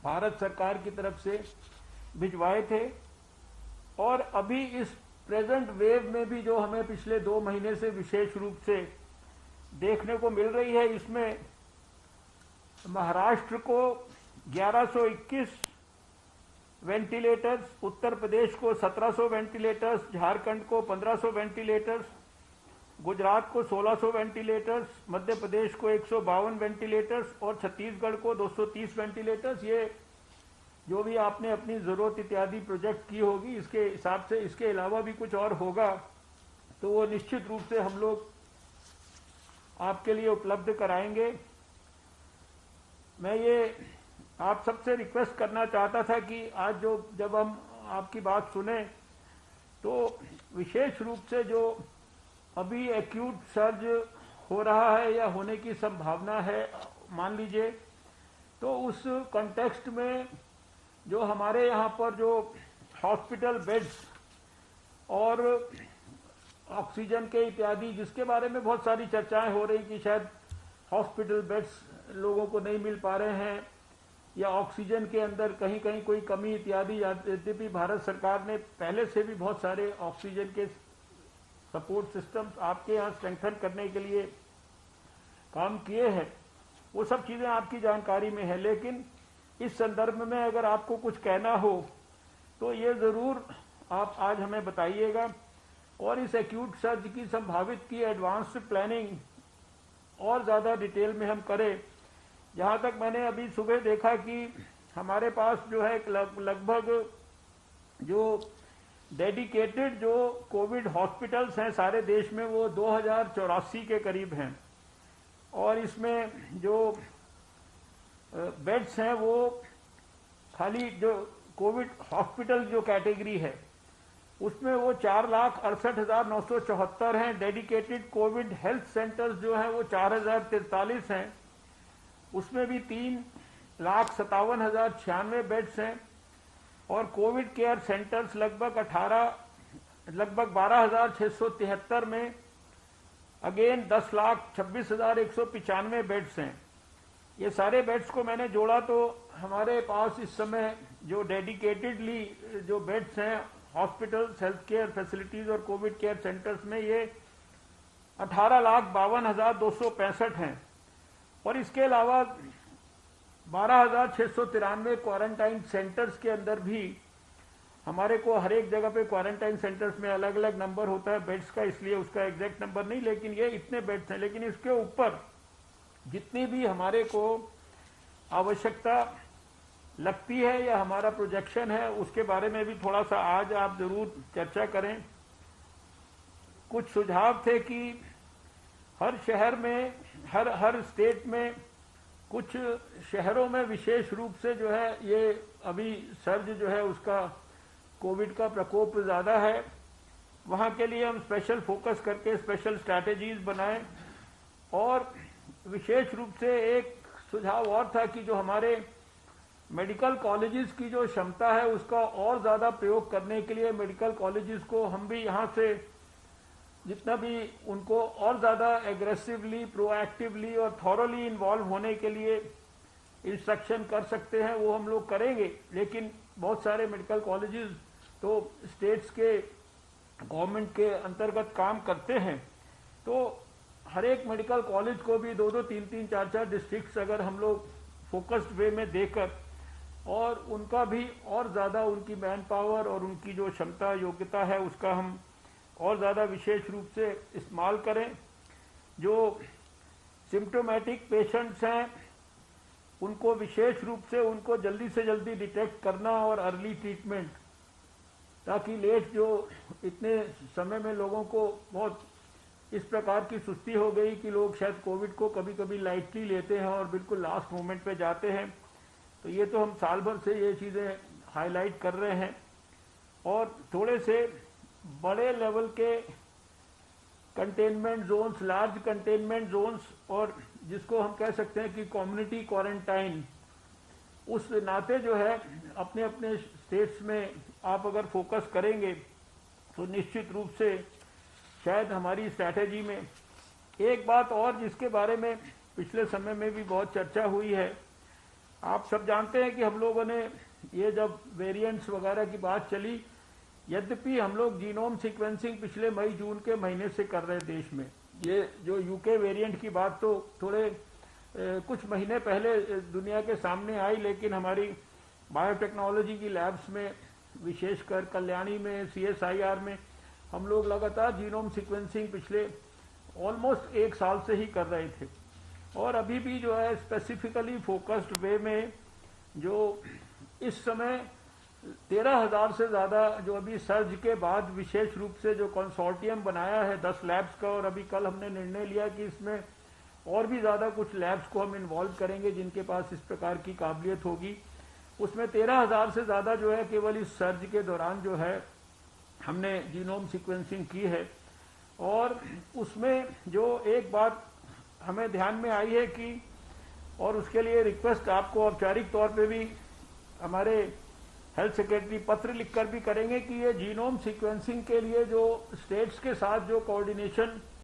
भारत सरकार की तरफ से भिजवाए थे। और अभी इस प्रेजेंट वेव में भी जो हमें पिछले 2 महीने से विशेष रूप से देखने को मिल रही है, इसमें महाराष्ट्र को 1121 वेंटिलेटर्स, उत्तर प्रदेश को 1700 वेंटिलेटर्स, झारखंड को 1500 वेंटिलेटर्स, गुजरात को 1600 वेंटिलेटर्स, मध्य प्रदेश को 152 वेंटिलेटर्स और छत्तीसगढ़ को 230 वेंटिलेटर्स। ये जो भी आपने अपनी ज़रूरत इत्यादि प्रोजेक्ट की होगी, इसके हिसाब से इसके अलावा भी कुछ और होगा तो वो निश्चित रूप से हम लोग आपके लिए उपलब्ध कराएंगे। मैं ये आप सबसे रिक्वेस्ट करना चाहता था कि आज जब हम आपकी बात सुने तो विशेष रूप से जो अभी एक्यूट सर्ज हो रहा है या होने की संभावना है, मान लीजिए, तो उस कॉन्टेक्स्ट में जो हमारे यहाँ पर जो हॉस्पिटल बेड्स और ऑक्सीजन के इत्यादि, जिसके बारे में बहुत सारी चर्चाएं हो रही कि शायद हॉस्पिटल बेड्स लोगों को नहीं मिल पा रहे हैं या ऑक्सीजन के अंदर कहीं कहीं कोई कमी इत्यादि, यद्यपि भारत सरकार ने पहले से भी बहुत सारे ऑक्सीजन के सपोर्ट सिस्टम्स आपके यहाँ स्ट्रेंथन करने के लिए काम किए हैं, वो सब चीज़ें आपकी जानकारी में है। लेकिन इस संदर्भ में अगर आपको कुछ कहना हो तो ये ज़रूर आप आज हमें बताइएगा और इस एक्यूट सर्ज की संभावित की एडवांस्ड प्लानिंग और ज़्यादा डिटेल में हम करें। जहाँ तक मैंने अभी सुबह देखा कि हमारे पास जो है लगभग जो डेडिकेटेड जो कोविड हॉस्पिटल्स हैं सारे देश में वो 2084 के करीब हैं और इसमें जो बेड्स हैं वो खाली जो कोविड हॉस्पिटल जो कैटेगरी है उसमें वो 4,68,974 हैं। डेडिकेटेड कोविड हेल्थ सेंटर्स जो हैं वो 4,043 हैं, उसमें भी 3,57,096 बेड्स हैं और कोविड केयर सेंटर्स लगभग 12,673 में अगेन 10,26,195 बेड्स हैं। ये सारे बेड्स को मैंने जोड़ा तो हमारे पास इस समय जो डेडिकेटेडली जो बेड्स हैं हॉस्पिटल्स, हेल्थ केयर फैसिलिटीज और कोविड केयर सेंटर्स में ये 18,52,265 हैं और इसके अलावा 12,693 क्वारंटाइन सेंटर्स के अंदर भी हमारे को हर एक जगह पे क्वारंटाइन सेंटर्स में अलग अलग नंबर होता है बेड्स का, इसलिए उसका एग्जैक्ट नंबर नहीं, लेकिन ये इतने बेड्स हैं। लेकिन इसके ऊपर जितनी भी हमारे को आवश्यकता लगती है या हमारा प्रोजेक्शन है उसके बारे में भी थोड़ा सा आज आप जरूर चर्चा करें। कुछ सुझाव थे कि हर शहर में हर स्टेट में कुछ शहरों में विशेष रूप से जो है ये अभी सर्ज जो है उसका कोविड का प्रकोप ज़्यादा है, वहाँ के लिए हम स्पेशल फोकस करके स्पेशल स्ट्रैटेजीज बनाएं। और विशेष रूप से एक सुझाव और था कि जो हमारे मेडिकल कॉलेजेस की जो क्षमता है उसका और ज़्यादा प्रयोग करने के लिए मेडिकल कॉलेजेस को हम भी यहाँ से जितना भी उनको और ज़्यादा एग्रेसिवली, प्रोएक्टिवली और थॉरोली इन्वॉल्व होने के लिए इंस्ट्रक्शन कर सकते हैं वो हम लोग करेंगे। लेकिन बहुत सारे मेडिकल कॉलेजेस तो स्टेट्स के गवर्नमेंट के अंतर्गत काम करते हैं, तो हर एक मेडिकल कॉलेज को भी 2-2, 3-3, 4-4 डिस्ट्रिक्ट्स अगर हम लोग फोकस्ड वे में देकर और उनका भी और ज़्यादा उनकी मैन पावर और उनकी जो क्षमता योग्यता है उसका हम और ज़्यादा विशेष रूप से इस्तेमाल करें। जो सिम्टोमेटिक पेशेंट्स हैं उनको विशेष रूप से उनको जल्दी से जल्दी डिटेक्ट करना और अर्ली ट्रीटमेंट, ताकि लेट जो इतने समय में लोगों को बहुत इस प्रकार की सुस्ती हो गई कि लोग शायद कोविड को कभी कभी लाइटली लेते हैं और बिल्कुल लास्ट मोमेंट पे जाते हैं। तो ये तो हम साल भर से ये चीज़ें हाईलाइट कर रहे हैं और थोड़े से बड़े लेवल के containment zones, large containment zones और जिसको हम कह सकते हैं कि कम्युनिटी क्वारंटाइन, उस नाते जो है अपने अपने स्टेट्स में आप अगर फोकस करेंगे तो निश्चित रूप से शायद हमारी स्ट्रैटेजी में एक बात और जिसके बारे में पिछले समय में भी बहुत चर्चा हुई है आप सब जानते हैं कि हम लोगों ने ये जब वेरिएंट्स वगैरह की बात चली, यद्यपि हम लोग जीनोम सीक्वेंसिंग पिछले मई जून के महीने से कर रहे हैं देश में। ये जो यूके वेरिएंट की बात तो थोड़े कुछ महीने पहले दुनिया के सामने आई, लेकिन हमारी बायोटेक्नोलॉजी की लैब्स में, विशेषकर कल्याणी में, CSIR में हम लोग लगातार जीनोम सीक्वेंसिंग पिछले ऑलमोस्ट 1 साल से ही कर रहे थे। और अभी भी जो है स्पेसिफिकली फोकस्ड वे में जो इस समय 13,000 से ज़्यादा जो अभी सर्ज के बाद विशेष रूप से जो कंसोर्टियम बनाया है 10 लैब्स का, और अभी कल हमने निर्णय लिया कि इसमें और भी ज़्यादा कुछ लैब्स को हम इन्वॉल्व करेंगे जिनके पास इस प्रकार की काबिलियत होगी। उसमें 13,000 से ज़्यादा जो है केवल इस सर्ज के दौरान जो है हमने जीनोम सीक्वेंसिंग की है। और उसमें जो एक बात हमें ध्यान में आई है कि, और उसके लिए रिक्वेस्ट आपको औपचारिक तौर पे भी हमारे हेल्थ सेक्रेटरी पत्र लिखकर भी करेंगे कि ये जीनोम सीक्वेंसिंग के लिए जो स्टेट्स के साथ जो कोऑर्डिनेशन